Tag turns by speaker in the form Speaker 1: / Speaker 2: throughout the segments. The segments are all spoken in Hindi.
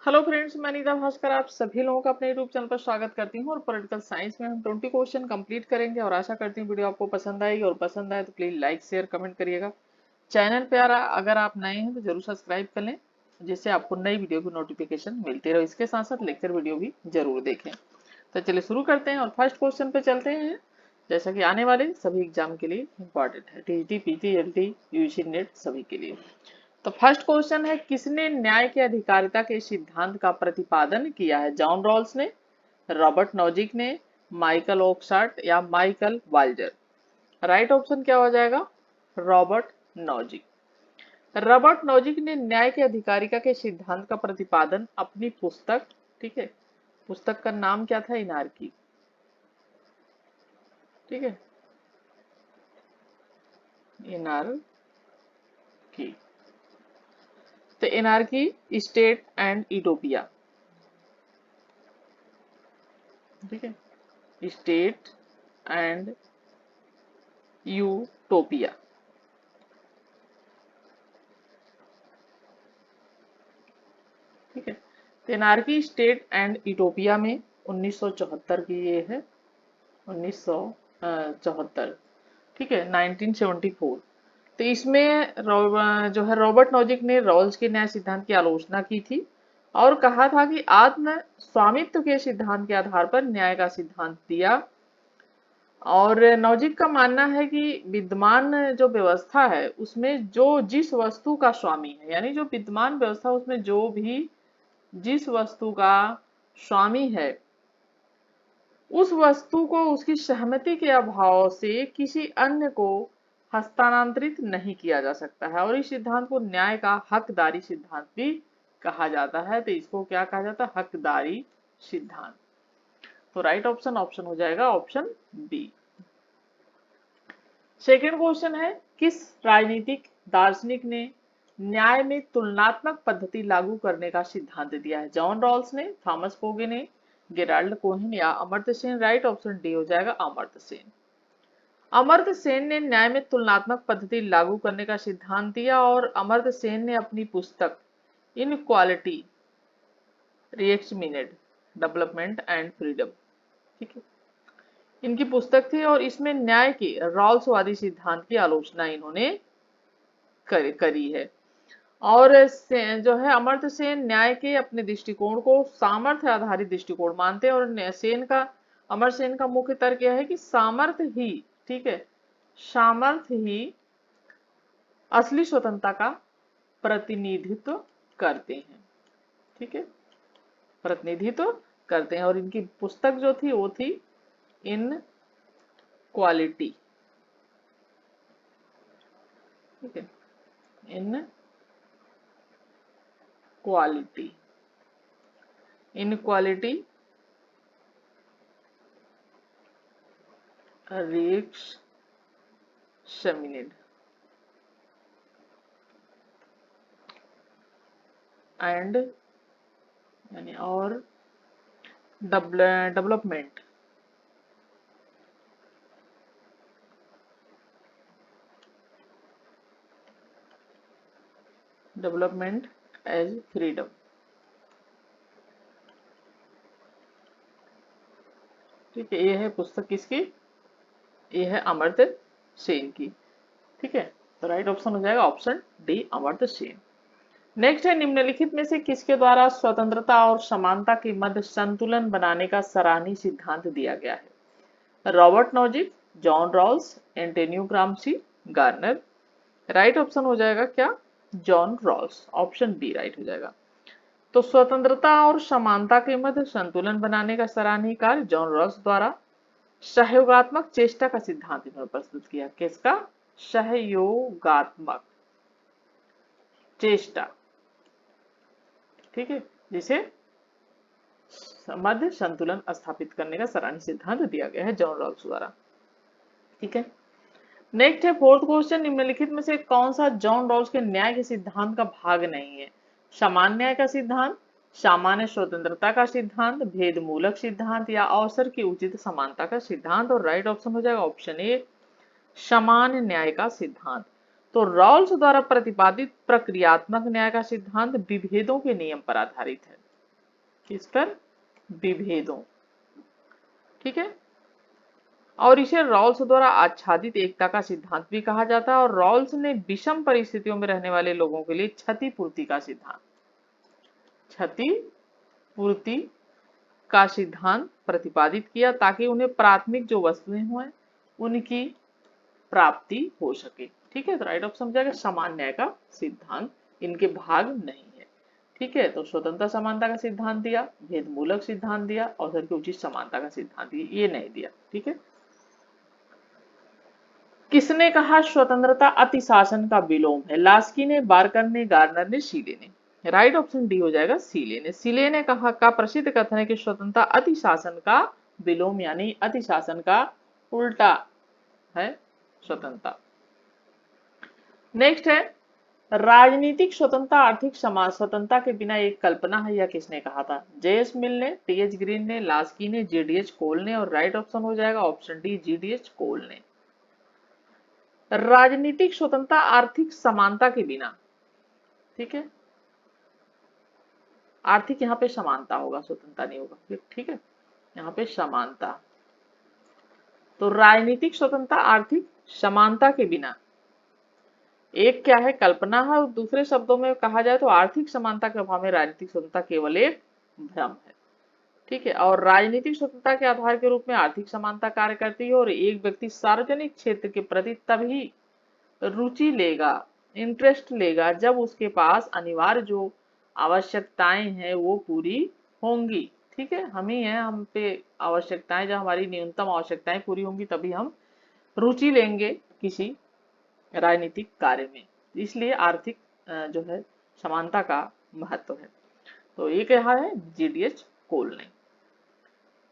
Speaker 1: हेलो फ्रेंड्स, मैं नीता भास्कर आप सभी लोगों का अपने यूट्यूब चैनल पर स्वागत करती हूं। और पॉलिटिकल साइंस में हम 20 क्वेश्चन कंप्लीट करेंगे और आशा करती हूँ वीडियो आपको पसंद आएगी। और पसंद आए तो प्लीज लाइक शेयर कमेंट करिएगा। चैनल पे अगर आप नए हैं तो जरूर सब्सक्राइब कर लें, जिससे आपको नई वीडियो की नोटिफिकेशन मिलती रहे। इसके साथ साथ लेक्चर वीडियो भी जरूर देखें। तो चलिए शुरू करते हैं और फर्स्ट क्वेश्चन पे चलते हैं, जैसा कि आने वाले सभी एग्जाम के लिए इंपॉर्टेंट है, TGT PT LT UG NET सभी के लिए। तो फर्स्ट क्वेश्चन है, किसने न्याय की अधिकारिता के सिद्धांत का प्रतिपादन किया है? जॉन रॉल्स ने, रॉबर्ट नॉजिक ने, माइकल ओकसार्ट या माइकल वाल्जर? राइट ऑप्शन क्या हो जाएगा? Robert Nozick. रॉबर्ट नॉजिक ने न्याय की अधिकारिता के सिद्धांत का प्रतिपादन अपनी पुस्तक, ठीक है, पुस्तक का नाम क्या था? इनार्की, ठीक है, इनार्की। तो इनार्की, स्टेट एंड यूटोपिया, ठीक है, स्टेट एंड यूटोपिया, ठीक है। एनार्की, स्टेट एंड यूटोपिया में 1974 की ये है, 1974, ठीक है, 1974। तो इसमें जो है रॉबर्ट नॉजिक ने रॉल्स के न्याय सिद्धांत की आलोचना की थी और कहा था कि आत्म स्वामित्व के सिद्धांत के आधार पर न्याय का सिद्धांत दिया। और नॉजिक का मानना है कि विद्यमान जो व्यवस्था है उसमें जो जिस वस्तु का स्वामी है, यानी जो विद्यमान व्यवस्था उसमें जो भी जिस वस्तु का स्वामी है, उस वस्तु को उसकी सहमति के अभाव से किसी अन्य को हस्तांतरित नहीं किया जा सकता है। और इस सिद्धांत को न्याय का हकदारी सिद्धांत भी कहा जाता है। तो इसको क्या कहा जाता है? हकदारी सिद्धांत। तो राइट ऑप्शन ऑप्शन हो जाएगा ऑप्शन बी। सेकेंड क्वेश्चन है, किस राजनीतिक दार्शनिक ने न्याय में तुलनात्मक पद्धति लागू करने का सिद्धांत दिया है? जॉन रॉल्स ने, थॉमस पोगे ने, गेराल्ड कोहेन या Amartya Sen? Right option D हो जाएगा अमर्त्य सेन। अमर्त्य सेन ने न्याय में तुलनात्मक पद्धति लागू करने का सिद्धांत दिया और अमर्त्य सेन ने अपनी पुस्तक इनक्वालिटी रिएक्समिनेट डेवलपमेंट एंड फ्रीडम, ठीक है, इनकी पुस्तक थी और इसमें न्याय के रॉल्सवादी सिद्धांत की आलोचना इन्होंने करी है। और जो है अमर्त्य सेन न्याय के अपने दृष्टिकोण को सामर्थ्य आधारित दृष्टिकोण मानते हैं। और सेन का, अमर सेन का मुख्य तर्क यह है कि सामर्थ्य ही, ठीक है, सामर्थ्य ही असली स्वतंत्रता का प्रतिनिधित्व करते हैं, ठीक है, प्रतिनिधित्व करते हैं। और इनकी पुस्तक जो थी वो थी इन क्वालिटी, ठीक है, इन क्वालिटी, इनक्वालिटी रिएक्शमिनेट एंड, यानी और डेवलपमेंट डेवलपमेंट एज फ्रीडम, ठीक है। ये है पुस्तक किसकी? ये है अमर्त्य सेन की, ठीक है। तो राइट ऑप्शन हो जाएगा option D Amartya Sen. Next है, निम्नलिखित में से किसके द्वारा स्वतंत्रता और समानता के मध्य संतुलन बनाने का सराहनीय सिद्धांत दिया गया है? Robert Nozick, John Rawls, Antonio Gramsci, Garner? Right option हो जाएगा क्या? John Rawls, option B right हो जाएगा। तो स्वतंत्रता और समानता के मध्य संतुलन बनाने का सराहनीय कार्य जॉन रॉल्स द्वारा सहयोगात्मक चेष्टा का सिद्धांत इन्होंने प्रस्तुत किया। किसका? सहयोगात्मक चेष्टा, ठीक है, जिसे मध्य संतुलन स्थापित करने का सराहनीय सिद्धांत दिया गया है जॉन रॉल्स द्वारा, ठीक है। नेक्स्ट है फोर्थ क्वेश्चन, निम्नलिखित में से कौन सा जॉन रॉल्स के न्याय के सिद्धांत का भाग नहीं है? समान न्याय का सिद्धांत, सामान्य स्वतंत्रता का सिद्धांत, भेदमूलक सिद्धांत या अवसर की उचित समानता का सिद्धांत? और राइट ऑप्शन हो जाएगा ऑप्शन ए समान न्याय का सिद्धांत। तो रॉल्स द्वारा प्रतिपादित प्रक्रियात्मक न्याय का सिद्धांत विभेदों के नियम पर आधारित है, किस पर? विभेदों। ठीक है, और इसे रॉल्स द्वारा आच्छादित एकता का सिद्धांत भी कहा जाता है। और रॉल्स ने विषम परिस्थितियों में रहने वाले लोगों के लिए क्षतिपूर्ति का सिद्धांत, क्षतिपूर्ति का सिद्धांत प्रतिपादित किया, ताकि उन्हें प्राथमिक जो वस्तुएं हैं उनकी प्राप्ति हो सके। ठीक है, तो राइट ऑप्शन जाएगा समान न्याय का सिद्धांत, इनके भाग नहीं है। ठीक है, तो स्वतंत्रता समानता का सिद्धांत दिया, भेदमूलक सिद्धांत दिया, अवसर की उचित समानता का सिद्धांत दिया, ये नहीं दिया। ठीक है, किसने कहा स्वतंत्रता अतिशासन का विलोम है? लास्की ने, बार्कर ने, गार्नर ने, सीले ने। राइट ऑप्शन डी हो जाएगा सीले ने। सीले ने कहा का प्रसिद्ध कथन है कि स्वतंत्रता अतिशासन का विलोम यानी अतिशासन का उल्टा है स्वतंत्रता। नेक्स्ट है राजनीतिक स्वतंत्रता आर्थिक समाज स्वतंत्रता के बिना एक कल्पना है, यह किसने कहा था? जेएस मिल ने, टीएच ग्रीन ने, लास्की ने, जीडीएच कोल ने। और राइट ऑप्शन हो जाएगा ऑप्शन डी जीडीएच कोल ने। राजनीतिक स्वतंत्रता आर्थिक समानता के बिना, ठीक है, आर्थिक यहाँ पे समानता होगा, स्वतंत्रता नहीं होगा। ठीक है, यहाँ पे समानता। तो राजनीतिक स्वतंत्रता आर्थिक समानता के बिना, एक क्या है कल्पना है, और दूसरे शब्दों में कहा जाए तो आर्थिक समानता के अभाव में राजनीतिक स्वतंत्रता केवल एक भ्रम है। ठीक है, और राजनीतिक स्वतंत्रता के आधार के रूप में आर्थिक समानता कार्य करती है, और एक व्यक्ति सार्वजनिक क्षेत्र के प्रति तभी रुचि लेगा, इंटरेस्ट लेगा, जब उसके पास अनिवार्य जो आवश्यकताएं हैं वो पूरी होंगी। ठीक है, हम ही हैं, हम पे आवश्यकताएं, जब हमारी न्यूनतम आवश्यकताएं पूरी होंगी तभी हम रुचि लेंगे किसी राजनीतिक कार्य में। इसलिए आर्थिक जो है समानता का महत्व है। तो ये कहा है जीडीएच कोल ने।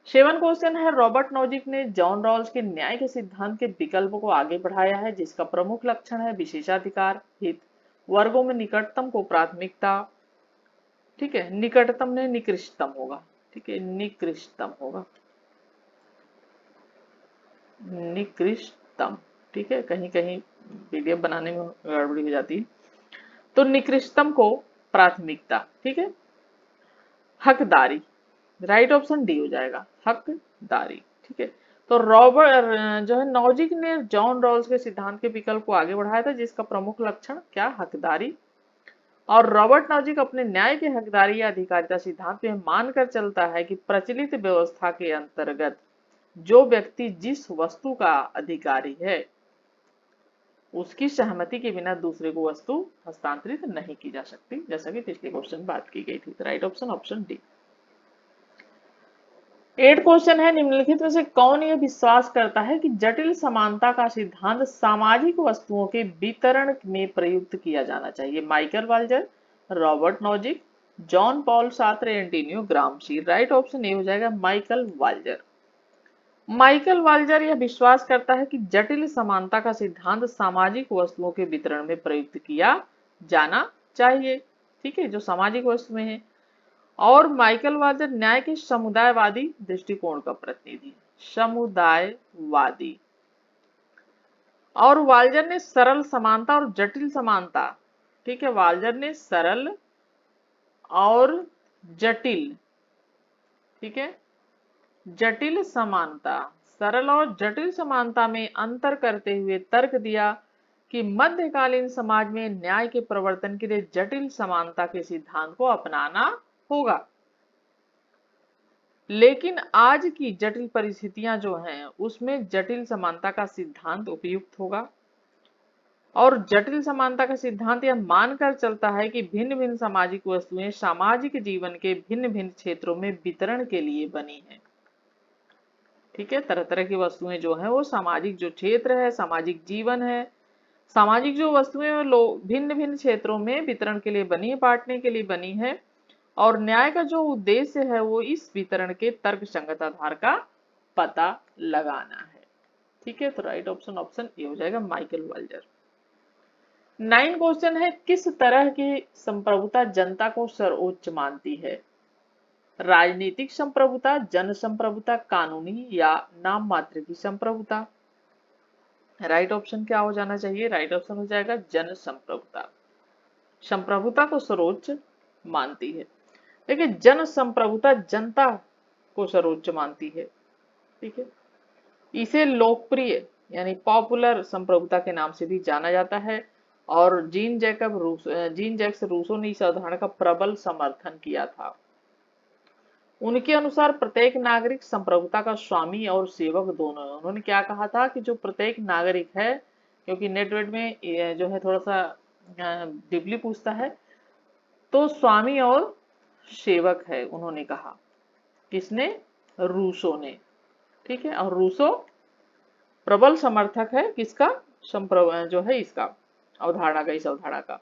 Speaker 1: 7 क्वेश्चन है रॉबर्ट नॉजिक ने जॉन रॉल्स के न्याय के सिद्धांत के विकल्प को आगे बढ़ाया है, जिसका प्रमुख लक्षण है विशेषाधिकार हित, वर्गों में निकटतम को प्राथमिकता। ठीक है, निकटतम ने निकृष्टतम होगा। ठीक है, निकृष्टतम होगा, निकृष्टतम। ठीक है, कहीं कहीं पीडीएफ बनाने में गड़बड़ी हो जाती है। तो निकृष्टतम को प्राथमिकता। ठीक है, हकदारी, राइट ऑप्शन डी हो जाएगा हकदारी। ठीक है, तो रॉबर्ट जो है नॉजिक ने जॉन रॉल्स के सिद्धांत के विकल्प को आगे बढ़ाया था, जिसका प्रमुख लक्षण क्या? हकदारी। और रॉबर्ट नॉजिक अपने न्याय के हकदारी या अधिकारिता सिद्धांत में मानकर चलता है कि प्रचलित व्यवस्था के अंतर्गत जो व्यक्ति जिस वस्तु का अधिकारी है उसकी सहमति के बिना दूसरे को वस्तु हस्तांतरित नहीं की जा सकती, जैसा कि पिछले क्वेश्चन बात की गई थी। Right option option D. 8 question है निम्नलिखित में से कौन यह विश्वास करता है कि जटिल समानता का सिद्धांत सामाजिक वस्तुओं के वितरण में प्रयुक्त किया जाना चाहिए? Michael Walzer, Robert Nozick, John Paul Sartre, Antonio Gramsci. Right option A हो जाएगा माइकल वाल्जर। माइकल वाल्जर यह विश्वास करता है कि जटिल समानता का सिद्धांत सामाजिक वस्तुओं के वितरण में प्रयुक्त किया जाना चाहिए। ठीक है, जो सामाजिक वस्तुएं हैं। और माइकल वाल्जर न्याय के समुदायवादी दृष्टिकोण का प्रतिनिधि, समुदायवादी। और वाल्जर ने सरल समानता और जटिल समानता, ठीक है, वाल्जर ने सरल और जटिल, ठीक है, जटिल समानता, सरल और जटिल समानता में अंतर करते हुए तर्क दिया कि मध्यकालीन समाज में न्याय के प्रवर्तन के लिए जटिल समानता के सिद्धांत को अपनाना होगा। लेकिन आज की जटिल परिस्थितियां जो हैं उसमें जटिल समानता का सिद्धांत उपयुक्त होगा। और जटिल समानता का सिद्धांत यह मानकर चलता है कि भिन्न भिन्न सामाजिक वस्तुएं सामाजिक जीवन के भिन्न भिन्न क्षेत्रों में वितरण के लिए बनी हैं। ठीक है, तरह तरह की वस्तुएं जो है वो सामाजिक जो क्षेत्र है, सामाजिक जीवन है, सामाजिक जो वस्तुएं भिन्न भिन्न क्षेत्रों में वितरण के लिए बनी है, बांटने के लिए बनी है। और न्याय का जो उद्देश्य है वो इस वितरण के तर्कसंगत आधार का पता लगाना है। ठीक है, तो राइट ऑप्शन ऑप्शन ए हो जाएगा माइकल वाल्जर। 9 क्वेश्चन है किस तरह की संप्रभुता जनता को सर्वोच्च मानती है? राजनीतिक संप्रभुता, जन संप्रभुता, कानूनी या नाम मात्र की संप्रभुता? राइट ऑप्शन क्या हो जाना चाहिए? राइट ऑप्शन हो जाएगा जन संप्रभुता, संप्रभुता को सर्वोच्च मानती है। देखिए, जन संप्रभुता जनता को सर्वोच्च मानती है। ठीक है, इसे लोकप्रिय यानी पॉपुलर संप्रभुता के नाम से भी जाना जाता है। और जीन जैक्स रूसो ने इस अवधारणा का प्रबल समर्थन किया था। उनके अनुसार प्रत्येक नागरिक संप्रभुता का स्वामी और सेवक दोनों है। उन्होंने क्या कहा था कि जो प्रत्येक नागरिक है, क्योंकि नेटवर्क में जो है थोड़ा सा डीपली पूछता है, तो स्वामी और सेवक है उन्होंने कहा। किसने? रूसो ने। ठीक है, और रूसो प्रबल समर्थक है किसका? जो है इसका अवधारणा का, इस अवधारणा का,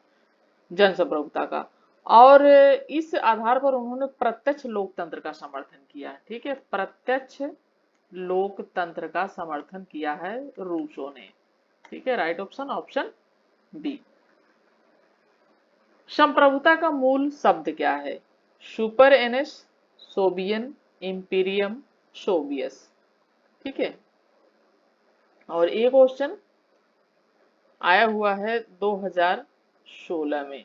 Speaker 1: जन संप्रभुता का। और इस आधार पर उन्होंने प्रत्यक्ष लोकतंत्र का समर्थन किया है। ठीक है, प्रत्यक्ष लोकतंत्र का समर्थन किया है रूसो ने। ठीक है, राइट ऑप्शन ऑप्शन बी। संप्रभुता का मूल शब्द क्या है? सुपर एनएस, सोबियन, इंपीरियम, सोबियस। ठीक है, और ये क्वेश्चन आया हुआ है 2016 में।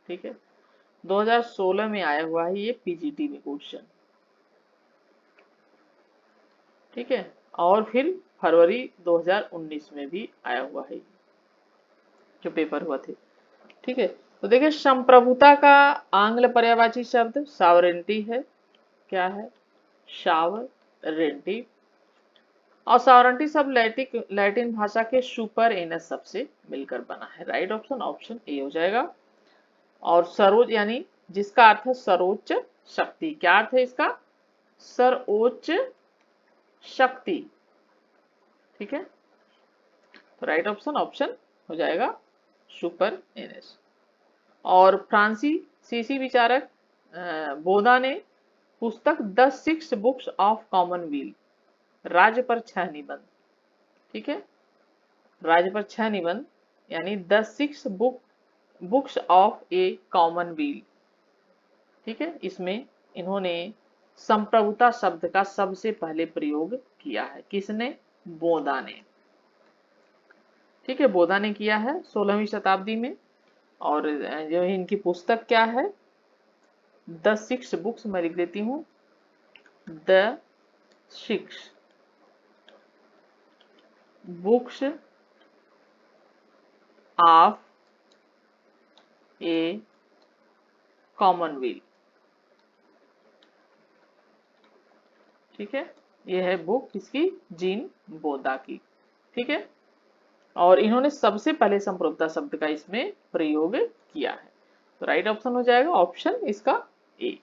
Speaker 1: ठीक है, 2016 में आया हुआ है ये पीजीटी में क्वेश्चन। ठीक है, और फिर फरवरी 2019 में भी आया हुआ है जो पेपर हुआ थे। ठीक है, तो देखिए, संप्रभुता का आंग्ल पर्यायवाची शब्द सॉवरेंटी है। क्या है? सॉवरेंटी। और सॉवरेंटी शब्द लैटिन भाषा के सुपर एनस शब्द से मिलकर बना है। राइट ऑप्शन ऑप्शन ए हो जाएगा। और सर्वोच्च यानी जिसका अर्थ है सर्वोच्च शक्ति। क्या अर्थ है इसका? सर्वोच्च शक्ति। ठीक है, तो राइट ऑप्शन ऑप्शन हो जाएगा सुपर एनएस। और फ्रांसीसी विचारक बोधा ने पुस्तक द 6 बुक्स ऑफ कॉमनवेल्थ, राज्य पर 6 निबंध। ठीक है, राज्य पर 6 निबंध यानी the 6 books of A Commonwealth. ठीक है, इसमें इन्होंने संप्रभुता शब्द का सबसे पहले प्रयोग किया है। किसने? बोधा ने। ठीक है, बोधा ने किया है 16वीं शताब्दी में। और जो है इनकी पुस्तक क्या है? द 6 बुक्स, मैं लिख देती हूँ, the 6 books of A Commonwealth. ठीक है, ये है बुक किसकी? जीन बोधा की। ठीक है, और इन्होंने सबसे पहले संप्रभुता शब्द का इसमें प्रयोग किया है। तो राइट ऑप्शन हो जाएगा ऑप्शन इसका ए।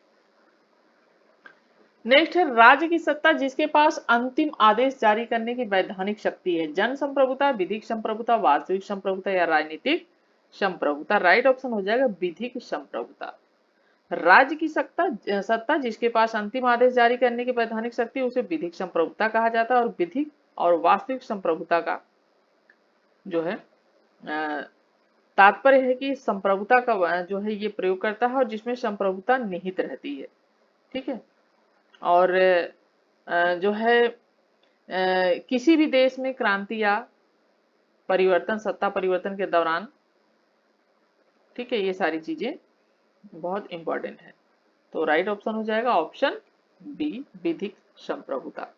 Speaker 1: नेक्स्ट है, राज्य की सत्ता जिसके पास अंतिम आदेश जारी करने की वैधानिक शक्ति है। जन संप्रभुता, विधिक संप्रभुता, वास्तविक संप्रभुता या राजनीतिक संप्रभुता। राइट ऑप्शन हो जाएगा विधिक संप्रभुता। राज्य की सत्ता जिसके पास अंतिम आदेश जारी करने की वैधानिक शक्ति, उसे विधिक संप्रभुता कहा जाता है। और विधिक और वास्तविक संप्रभुता का जो है तात्पर्य है कि संप्रभुता का जो है ये प्रयोग करता है और जिसमें संप्रभुता निहित रहती है। ठीक है, और जो है किसी भी देश में क्रांति या परिवर्तन, सत्ता परिवर्तन के दौरान, ठीक है, ये सारी चीजें बहुत इंपॉर्टेंट है। तो राइट ऑप्शन हो जाएगा ऑप्शन बी, विधिक संप्रभुता।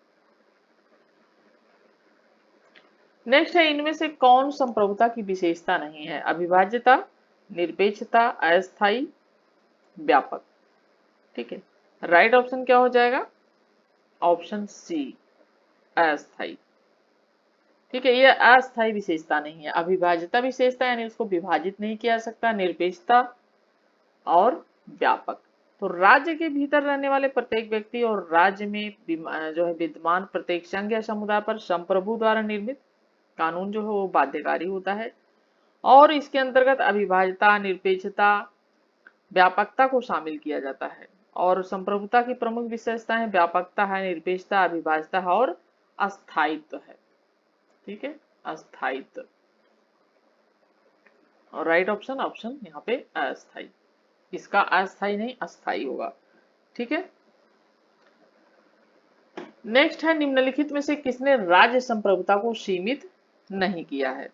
Speaker 1: नेक्स्ट है, इनमें से कौन संप्रभुता की विशेषता नहीं है? अविभाज्यता, निरपेक्षता, अस्थायी, व्यापक। ठीक है, राइट ऑप्शन क्या हो जाएगा? ऑप्शन सी, अस्थायी। ठीक है, ये अस्थायी विशेषता नहीं है। अविभाज्यता विशेषता यानी उसको विभाजित नहीं किया जा सकता, निरपेक्षता और व्यापक। तो राज्य के भीतर रहने वाले प्रत्येक व्यक्ति और राज्य में जो है विद्यमान प्रत्येक संघ या समुदाय पर संप्रभु द्वारा निर्मित कानून जो है वो बाध्यकारी होता है। और इसके अंतर्गत अविभाज्यता, निरपेक्षता, व्यापकता को शामिल किया जाता है। और संप्रभुता की प्रमुख विशेषताएं व्यापकता है, निरपेक्षता, अविभाज्यता है और अस्थायित्व है। ठीक है, अस्थायित्व। और राइट ऑप्शन ऑप्शन यहाँ पे अस्थायी, इसका अस्थायी नहीं अस्थायी होगा। ठीक है, नेक्स्ट है, निम्नलिखित में से किसने राज्य संप्रभुता को सीमित नहीं किया है?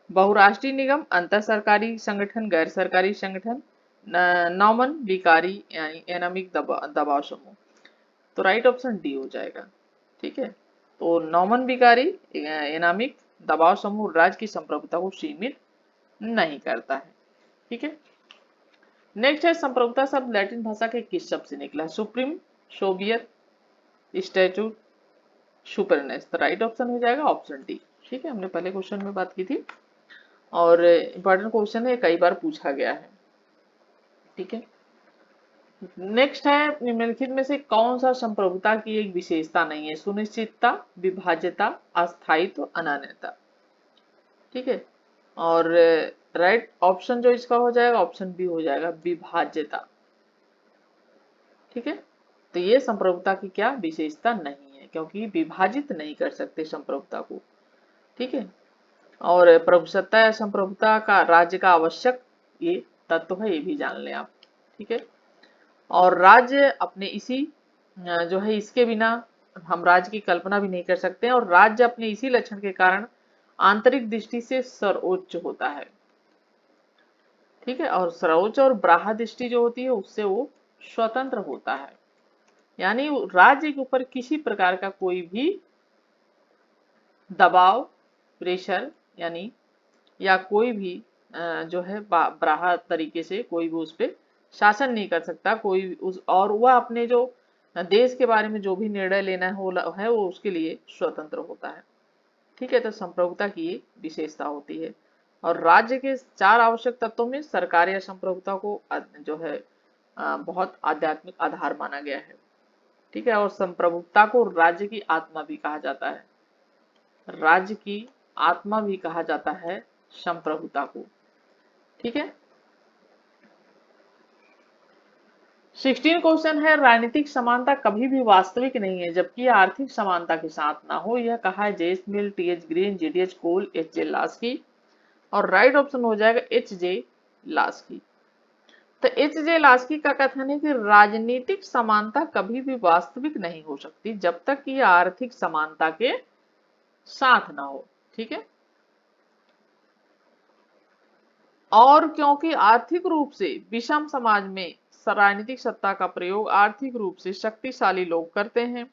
Speaker 1: बहुराष्ट्रीय निगम, अंतर सरकारी संगठन, गैर सरकारी संगठन, नॉमन विकारी यानी एनामिक दबाव समूह। तो राइट ऑप्शन डी हो जाएगा। ठीक है, तो नॉमन विकारी एनामिक दबाव समूह राज्य की संप्रभुता को सीमित नहीं करता है। ठीक है, नेक्स्ट है संप्रभुता शब्द लैटिन भाषा के किस शब्द से निकला है? Supreme, Soviet, statute, superness. तो राइट ऑप्शन हो जाएगा ऑप्शन डी। ठीक है, हमने पहले क्वेश्चन में बात की थी और इंपॉर्टेंट क्वेश्चन है, कई बार पूछा गया है। ठीक है, नेक्स्ट है निम्नलिखित में से कौन सा संप्रभुता की एक विशेषता नहीं है? सुनिश्चितता, विभाज्यता, अस्थायित्व, अनन्यता। ठीक है, और राइट ऑप्शन जो इसका हो जाएगा ऑप्शन बी हो जाएगा, विभाज्यता। ठीक है, तो ये संप्रभुता की क्या विशेषता नहीं है, क्योंकि विभाजित नहीं कर सकते संप्रभुता को। ठीक है, और प्रभुसत्ता या संप्रभुता का राज्य का आवश्यक ये तत्व है, ये भी जान लें आप। ठीक है, और राज्य अपने इसी जो है इसके बिना हम राज्य की कल्पना भी नहीं कर सकते हैं, और राज्य अपने इसी लक्षण के कारण आंतरिक दृष्टि से सर्वोच्च होता है। ठीक है, और सर्वोच्च और ब्राह्य दृष्टि जो होती है उससे वो स्वतंत्र होता है, यानी राज्य के ऊपर किसी प्रकार का कोई भी दबाव, प्रेशर यानी या कोई भी जो है ब्राह्य तरीके से कोई भी उस पर शासन नहीं कर सकता कोई उस, और वह अपने जो देश के बारे में जो भी निर्णय लेना है वो उसके लिए स्वतंत्र होता है। ठीक है, तो संप्रभुता की ये विशेषता होती है, और राज्य के 4 आवश्यक तत्वों में सरकार या संप्रभुता को जो है बहुत आध्यात्मिक आधार माना गया है। ठीक है, और संप्रभुता को राज्य की आत्मा भी कहा जाता है, राज्य की आत्मा भी कहा जाता है संप्रभुता को। ठीक है, 16 क्वेश्चन है, राजनीतिक समानता कभी भी वास्तविक नहीं है जबकि आर्थिक समानता के साथ ना हो। यह कहा है जेस मिल, टीएच ग्रीन, जेडीएच कोल, एच जे लास्की। और राइट ऑप्शन हो जाएगा एच जे लास्की। तो एच जे लास्की का कथन है कि राजनीतिक समानता कभी भी वास्तविक नहीं हो सकती जब तक कि आर्थिक समानता के साथ ना हो। ठीक है, और क्योंकि आर्थिक रूप से विषम समाज में राजनीतिक सत्ता का प्रयोग आर्थिक रूप से शक्तिशाली लोग करते हैं,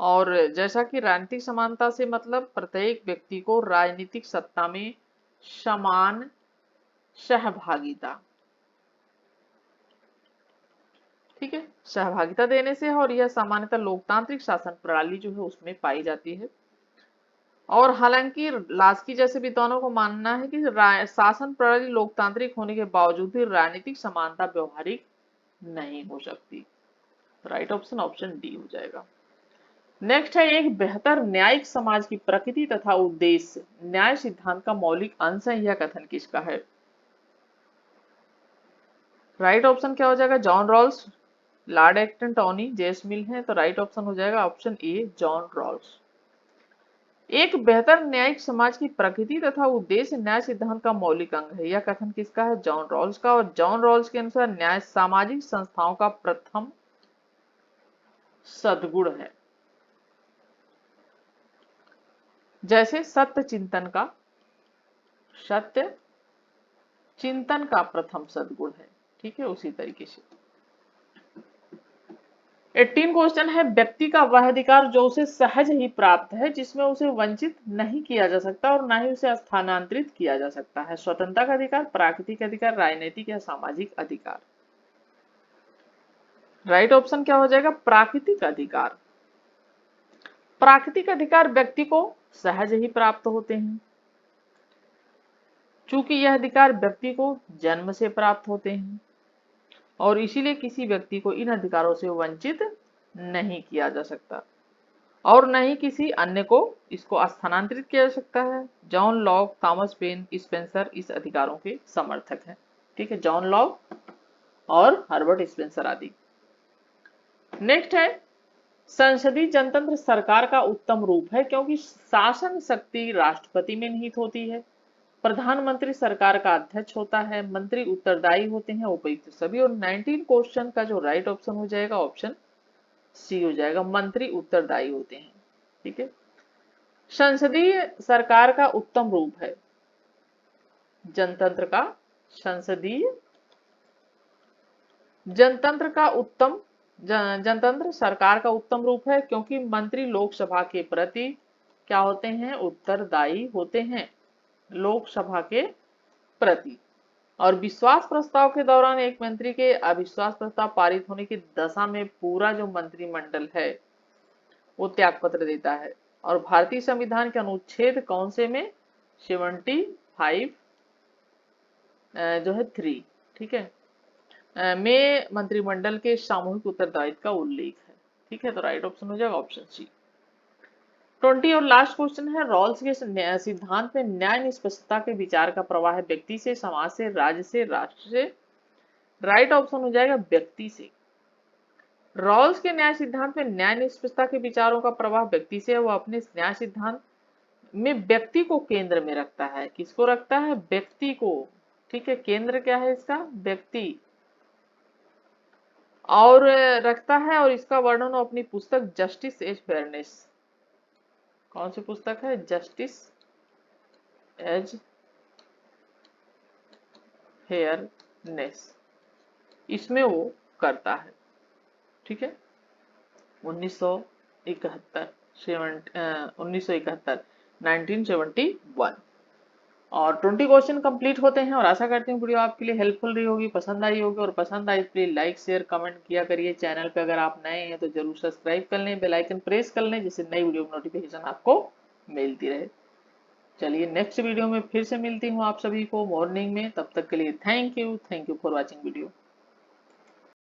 Speaker 1: और जैसा कि राजनीतिक समानता से मतलब प्रत्येक व्यक्ति को राजनीतिक सत्ता में समान सहभागिता, ठीक है, सहभागिता देने से, और यह सामान्यतः लोकतांत्रिक शासन प्रणाली जो है उसमें पाई जाती है। और हालांकि लास्की जैसे विद्वानों को मानना है कि शासन प्रणाली लोकतांत्रिक होने के बावजूद भी राजनीतिक समानता व्यवहारिक नहीं हो सकती। राइट ऑप्शन ऑप्शन डी हो जाएगा। नेक्स्ट है, एक बेहतर न्यायिक समाज की प्रकृति तथा उद्देश्य न्याय सिद्धांत का मौलिक अंश है, यह कथन किसका है? राइट ऑप्शन क्या हो जाएगा? John Rawls, Lord Acton Tawney, JS Mill है। तो राइट ऑप्शन हो जाएगा ऑप्शन ए, जॉन रॉल्स। एक बेहतर न्यायिक समाज की प्रकृति तथा उद्देश्य न्याय सिद्धांत का मौलिक अंग है, यह कथन किसका है? जॉन रॉल्स का। और जॉन रॉल्स के अनुसार न्याय सामाजिक संस्थाओं का प्रथम सद्गुण है, जैसे सत्य चिंतन का प्रथम सद्गुण है। ठीक है, उसी तरीके से 18 क्वेश्चन है, व्यक्ति का वह अधिकार जो उसे सहज ही प्राप्त है जिसमें उसे वंचित नहीं किया जा सकता और ना ही उसे स्थानांतरित किया जा सकता है। स्वतंत्रता का अधिकार, प्राकृतिक अधिकार, राजनीतिक या सामाजिक अधिकार। राइट ऑप्शन क्या हो जाएगा? प्राकृतिक अधिकार। प्राकृतिक अधिकार व्यक्ति को सहज ही प्राप्त होते हैं, चूंकि यह अधिकार व्यक्ति को जन्म से प्राप्त होते हैं, और इसीलिए किसी व्यक्ति को इन अधिकारों से वंचित नहीं किया जा सकता और न ही किसी अन्य को इसको स्थानांतरित किया जा सकता है। John Locke, Thomas pen, Spencer इस अधिकारों के समर्थक हैं। ठीक है, जॉन लॉक और हर्बर्ट स्पेंसर आदि। नेक्स्ट है, संसदीय जनतंत्र सरकार का उत्तम रूप है क्योंकि शासन शक्ति राष्ट्रपति में निहित होती है, प्रधानमंत्री सरकार का अध्यक्ष होता है, मंत्री उत्तरदायी होते हैं, उपायुक्त सभी। और 19 क्वेश्चन का जो राइट ऑप्शन हो जाएगा ऑप्शन सी हो जाएगा, मंत्री उत्तरदायी होते हैं। ठीक है, संसदीय सरकार का उत्तम रूप है जनतंत्र का संसदीय जनतंत्र का उत्तम जनतंत्र सरकार का उत्तम रूप है क्योंकि मंत्री लोकसभा के प्रति क्या होते हैं, उत्तरदायी होते हैं लोकसभा के प्रति। और विश्वास प्रस्ताव के दौरान एक मंत्री के अविश्वास प्रस्ताव पारित होने की दशा में पूरा जो मंत्रिमंडल है वो त्यागपत्र देता है। और भारतीय संविधान के अनुच्छेद कौन से में, 75 जो है 3, ठीक है, में मंत्रिमंडल के सामूहिक उत्तरदायित्व का उल्लेख है। ठीक है, तो राइट ऑप्शन हो जाएगा ऑप्शन सी। 20 और लास्ट क्वेश्चन है, रॉल्स के सिद्धांत में न्याय निष्पक्षता के विचार का प्रवाह है व्यक्ति से, समाज से, राज्य से, राष्ट्र से। राइट ऑप्शन हो जाएगा व्यक्ति से। रॉल्स के न्याय सिद्धांत में न्याय निष्पक्षता के विचारों का प्रवाह व्यक्ति से है। वो अपने न्याय सिद्धांत में व्यक्ति को केंद्र में रखता है। किसको रखता है, व्यक्ति को। ठीक है, केंद्र क्या है इसका, व्यक्ति, और रखता है। और इसका वर्णन अपनी पुस्तक जस्टिस एज फेयरनेस, कौन सी पुस्तक है, जस्टिस एज फेयरनेस, इसमें वो करता है। ठीक है, 1971 1971। और 20 क्वेश्चन कंप्लीट होते हैं और आशा करती हूँ वीडियो आपके लिए हेल्पफुल रही होगी, पसंद आई होगी। और पसंद आई प्लीज लाइक शेयर कमेंट किया करिए। चैनल पे अगर आप नए हैं तो जरूर सब्सक्राइब कर लें, बेल आइकन प्रेस कर लें जिससे नई वीडियो की नोटिफिकेशन आपको मिलती रहे। चलिए नेक्स्ट वीडियो में फिर से मिलती हूँ आप सभी को मॉर्निंग में। तब तक के लिए thank you for watching video.